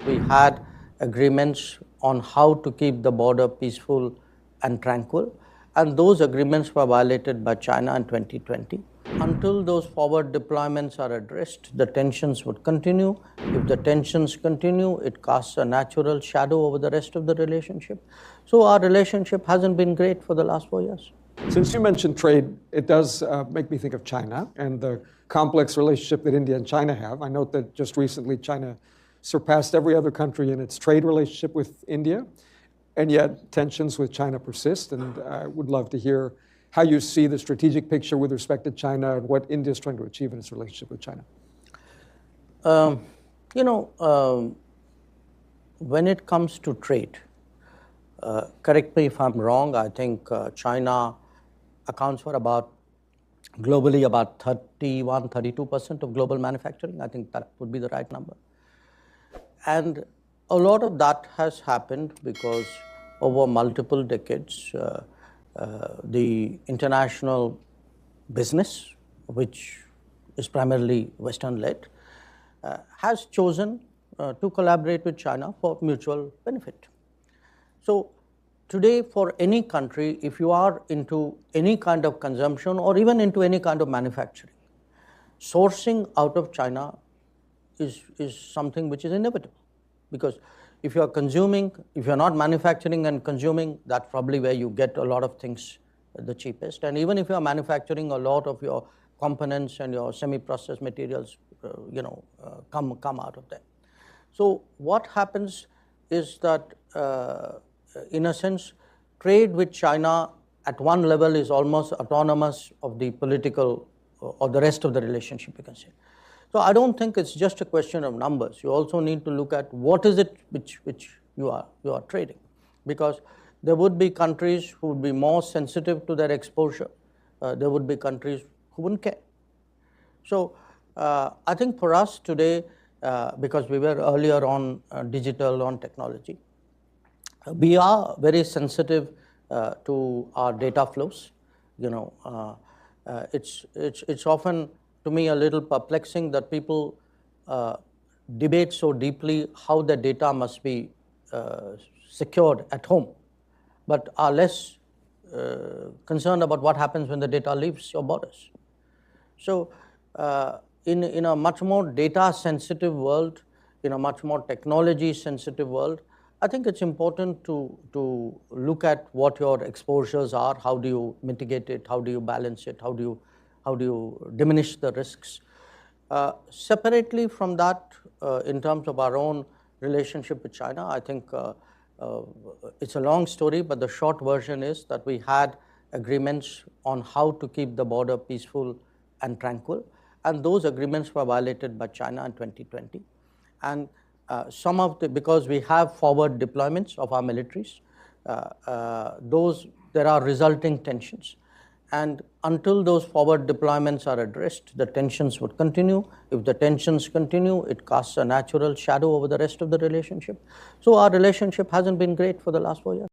We had agreements on how to keep the border peaceful and tranquil, and those agreements were violated by China in 2020. Until those forward deployments are addressed, the tensions would continue. If the tensions continue, it casts a natural shadow over the rest of the relationship. So our relationship hasn't been great for the last 4 years. Since you mentioned trade, it does make me think of China and the complex relationship that India and China have. I note that just recently China surpassed every other country in its trade relationship with India, and yet tensions with China persist. And I would love to hear how you see the strategic picture with respect to China and what India is trying to achieve in its relationship with China. When it comes to trade, correct me if I'm wrong, I think China accounts for globally about 31, 32% of global manufacturing. I think that would be the right number. And a lot of that has happened because over multiple decades, the international business, which is primarily Western-led, has chosen to collaborate with China for mutual benefit. So today, for any country, if you are into any kind of consumption or even into any kind of manufacturing, sourcing out of China is something which is inevitable. Because if you are consuming, if you are not manufacturing and consuming, that's probably where you get a lot of things the cheapest. And even if you are manufacturing, a lot of your components and your semi-processed materials, come out of there. So what happens is that, in a sense, trade with China at one level is almost autonomous of the political or the rest of the relationship, you can say. So I don't think it's just a question of numbers. You also need to look at what is it which you are trading, because there would be countries who would be more sensitive to their exposure. There would be countries who wouldn't care. So I think for us today, because we were earlier on digital, on technology, we are very sensitive to our data flows. It's often, to me, a little perplexing that people debate so deeply how the data must be secured at home, but are less concerned about what happens when the data leaves your borders. So in a much more data-sensitive world, in a much more technology-sensitive world, I think it's important to look at what your exposures are, how do you mitigate it, how do you balance it, how do you diminish the risks. Separately from that, in terms of our own relationship with China, I think it's a long story, but the short version is that we had agreements on how to keep the border peaceful and tranquil, and those agreements were violated by China in 2020. And because we have forward deployments of our militaries, there are resulting tensions. And until those forward deployments are addressed, the tensions would continue. If the tensions continue, it casts a natural shadow over the rest of the relationship. So our relationship hasn't been great for the last 4 years.